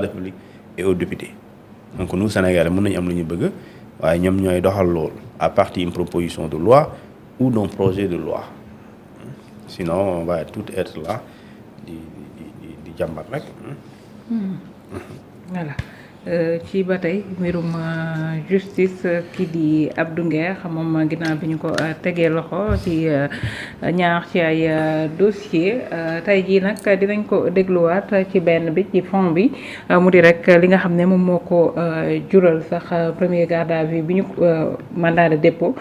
République et aux députés. Donc nous Sénégalais mën nañu am lu ñu bëgg waaye ñoom ñooy doxal loolu à partir d'une proposition de loi ou d'un projet de loi. Sinon on va tout être là di jàmbat rek. Voilà ci ba tey mbirum justice kii di Abdou Nguer moom ginnaaw bi ñu ko tegee loxo ci ñaar ci ay dossier tey jii nag dinañ ko dégluwaat ci benn bi ci fond bi mu di rek li nga xam ne moom moo ko jural sax premier garde à vue bi ñu mandat de dépôt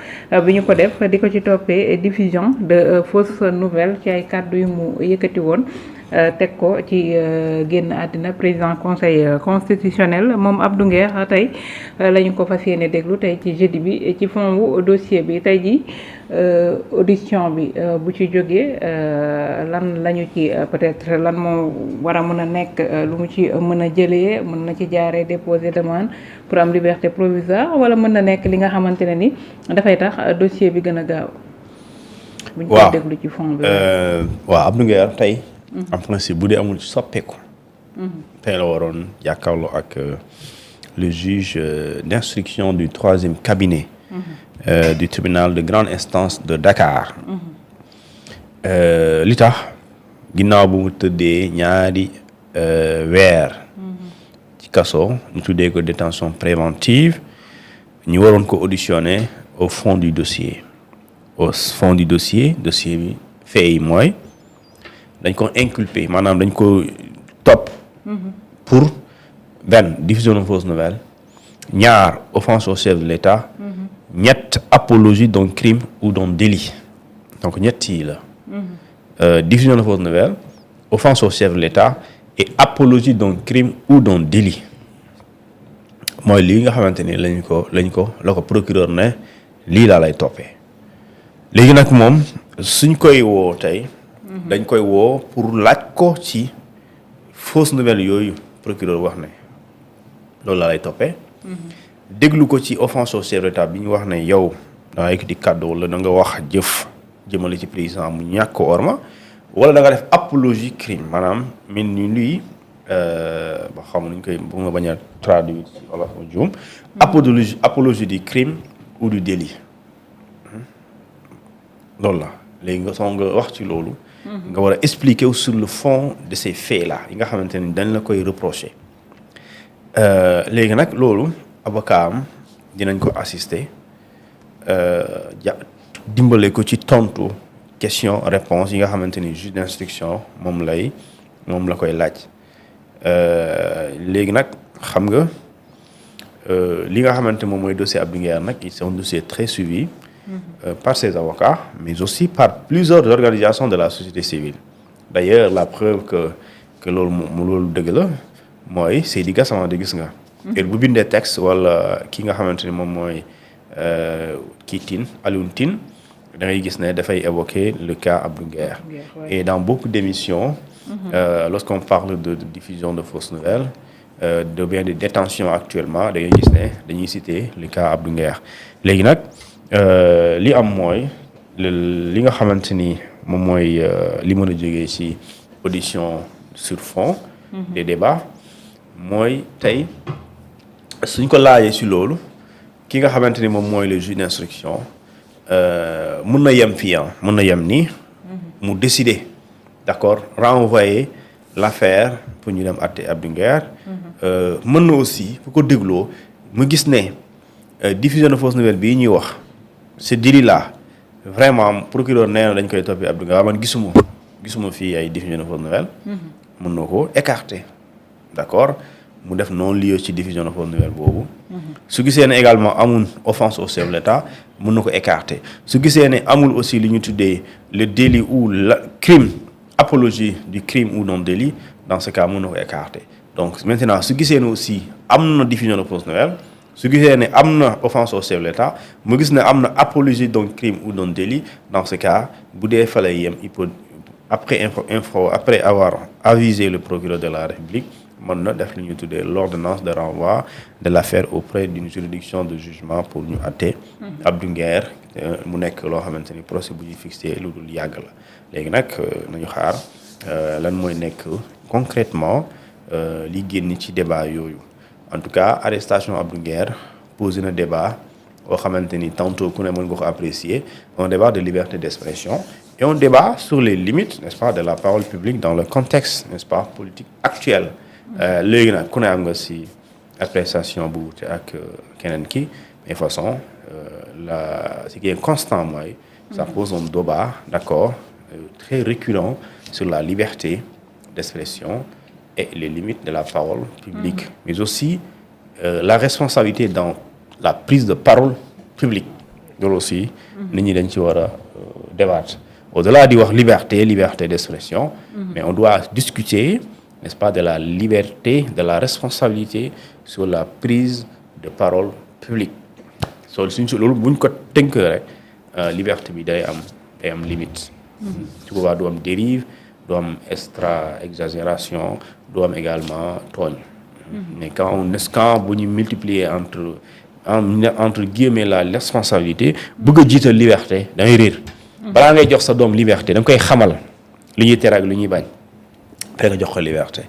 bi ñu ko def di ko ci toppee diffusion de fausses nouvelles ci ay kàddu yu mu yëkkati woon. teg ko ci génn àddina président conseil constitutionnel moom Abdou Nguer tey la ñu ko fas yéene déglu tey ci jeudi bi ci fond wu dossier bi tey ji audition bi bu ci jógee lan lañu ci peut-être lan moo war a mën a nekk lu mu ci mën a jëlee mën na ci jaaree déposer demande pour am liberté provisoire wala mën na nekk li nga xamante ne ni dafay tax dossier bi gën a gaaw. bu ñu koy déglu ci fond bi. waaw Abdou Nguer tey. en principe bu dee amul soppeeku. tey la waroon jàkkaarloo ak le juge d'instruction du 3e cabinet du tribunal de grande instance de Dakar. li tax ginnaaw bu mu tëddee ñaari weer ci kaso ñu tuddee ko détention préventive ñu waroon ko auditionner au fond du dossier bi fait yi mooy dañ ko inculpé maanaam dañ ko topp pour benn diffusion de fausses nouvelles ñaar offense au chef de l'État ñett apologie d'un crime ou d'un délit donc ñett yi la diffusion de fausses nouvelles offense au chef de l'État et apologie d'un crime ou d'un délit mooy lii nga xamante ni la ko procureur ne lii laa lay toppee léegi nag moom suñ koy woo tey dañ koy woo pour laaj ko ci fausse nouvelle yooyu procureur wax ne loolu laa lay toppee déglu ko ci offense au chef de l'État bi ñu wax ne yow danga yëkkati kàddu wala da nga wax jëf jëmale ci président mu ñàkk ko orma wala da nga def apologie crime maanaam min ni luy ba xam nuñ koy bu nga bañ a traduire ci wala ma juum apologie du crime ou du délit loolu la léegi nga soo nga wax ci loolu nga war a expliquer sur le fond de ces faits là yi nga xamante ni dañ la koy reprocher léegi nag loolu avocat am dinañ ko assister dimbale ko ci tontu question réponse yi nga xamante ni juge d'instruction moom la koy laaj léegi nag xam nga li nga xamante moom mooy dossier Abdou Nguer nag c'est un dossier très suivi par ses avocats mais aussi par plusieurs organisations de la société civile d'ailleurs la preuve que loolu dëgg la mooy Seydi Gassama di gis nga bu bindee texte wala ki nga xamante ni moom mooy kii Tine Alioune Tine da ngay gis ne dafay évoquer le cas Abdou Nguer et dans beaucoup d'émissions lorsqu'on parle de diffusion de fausses nouvelles de bien de détention actuellement da ngay gis ne dañuy citer le cas Abdou Nguer léegi nag li am mooy li nga xamante ni moom mooy li mën a jógee ci audition sur fond des débats mooy tey suñ ko laajee ci loolu ki nga xamante ni moom mooy le juge d'instruction mën na yem fii mën na yem nii mu décider d'accord renvoyer l'affaire pour ñu dem àtte Abdou Nguer mën na aussi fu ko dégloo mu gis ne diffusion de fausses nouvelles bii ñuy wax ce délit là vraiment procureur nee na dañ koy toppee Abdou Nguer man gisuma fii ay diffusion de fausses nouvelles mën na ko écarter d'accord mu def non lieu ci diffusion de fausses nouvelles boobu su gisee ne également amul offense au chef de l'État mën na ko écarter su gisee ne amul aussi li ñu tuddee le délit ou la crime apologie du crime ou non délit dans ce cas mën na ko écarter donc maintenant su gisee ne aussi am na diffusion de fausses nouvelles su gisee ne am na offense au chef de l'État mu gis ne am na apologie d'un crime ou d'un délit dans ce cas bu dee fa lay yem il peut après avoir avisé le procureur de la République mën na def li ñuy tuddee l'ordonnance de renvoi de l'affaire auprès d'une juridiction de jugement pour ñu àtte Abdou Nguer mu nekk loo xamante ni procès bu ñuy fixé lu dul yàgg la léegi nag nañu xaar lan mooy nekk concrètement li génn ci débat yooyu en tout cas arrestation Abdou Nguer posé na débat boo xamante ni tantôt ku ne mën nga ko apprécier un débat de liberté d'expression et un débat sur les limites n'est-ce pas de la parole publique dans le contexte n'est-ce pas politique actuel léegi nag ku ne am nga si appréciation bu wute ak keneen ki mais de façon ce qui est constant mooy ça pose un débat d'accord très reculant sur la liberté d'expression et les limites de la parole publique mais aussi la responsabilité dans la prise de parole publique loolu aussi nit ñi dañ ci war a débattre au-delà di wax liberté d'expression mais on doit discuter n'est-ce pas de la liberté de la responsabilité sur la prise de parole publique suñ loolu buñ ko tënk rek liberté bi day am limite su boobaa du am dérive du am extra exagération du am également tooñ mais quand bu ñu multiplier entre guillemets la responsabilité bëgg a jiital liberté da ngay réer balaa ngay jox sa doom liberté da nga koy xamal li ñuy tere ak li ñuy bañ fekk nga jox ko liberté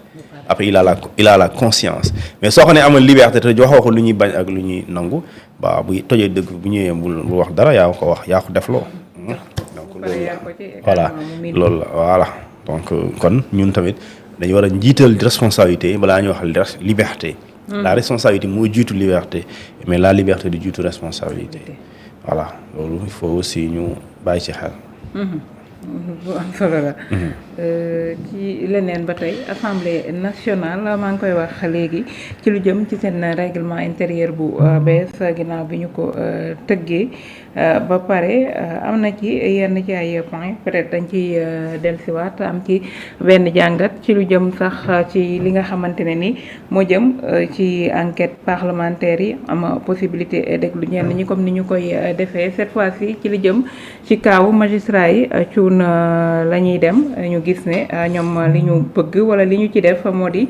après il a la conscience mais soo ko ne amal liberté te joxoo ko lu ñuy bañ ak lu ñuy nangu ba bu tojee dëgg bu ñëwee bul wax dara yaa ko wax yaa ko defloo donc loolu la voilà donc kon ñun tamit dañu war a njiital responsabilité balaa ñuy wax liberté la responsabilité moo jiitu liberté mais la liberté du jiitu responsabilité voilà loolu il faut aussi ñu bàyyi ci xel bu am solo la ci leneen ba tey assemblée nationale maa ngi koy wax léegi ci lu jëm ci seen règlement intérieur bu bees ginnaaw bi ñu ko tëggee ba pare am na ci yenn ci ay point peut-être dañ ci dellusiwaat am ci benn jàngat ci lu jëm sax ci li nga xamante ne ni moo jëm ci enquête parlementaire yi am possibilité déglu ñenn ñi comme ni ñu koy defee cette fois-ci ci li jëm ci kaawu magistrat yi cuun la ñuy dem ñu gis ne ñoom li ñu bëgg wala li ñu ci def moo di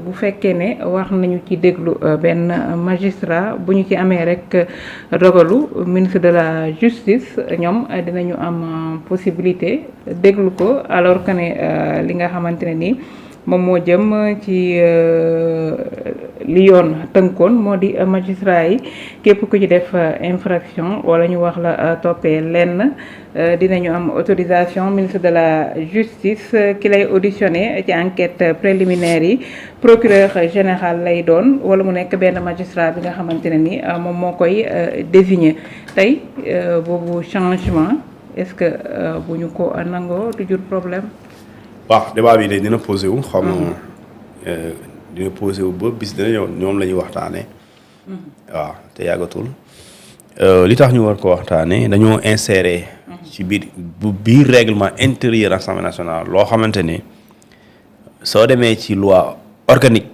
bu fekkee ne wax nañu ci déglu benn magistrat bu ñu ci amee rek dogalu ministre de la justice ñoom dinañu am possibilité déglu ko alors que ne li nga xamante ne ni moom moo jëm ci li yoon tënkoon moo di magistrat yi képp ku ci def infraction wala ñu wax la toppee lenn dinañu am autorisation ministre de la justice ki lay auditionné ci enquête préliminaire yi procureur général lay doon wala mu nekk benn magistrat bi nga xamante ne ni moom moo koy désigner tey boobu changement est-ce que bu ñu ko nangoo du jur problème. waaw débat bi de dina posé wu xam dina posé wu ba bis dina ñëw ñoom la ñuy waxtaanee. waaw te yàggatul li tax ñu war ko waxtaanee dañoo insérer. ci biir règlement intérieur Assemblée nationale loo xamante ne soo demee ci loi organique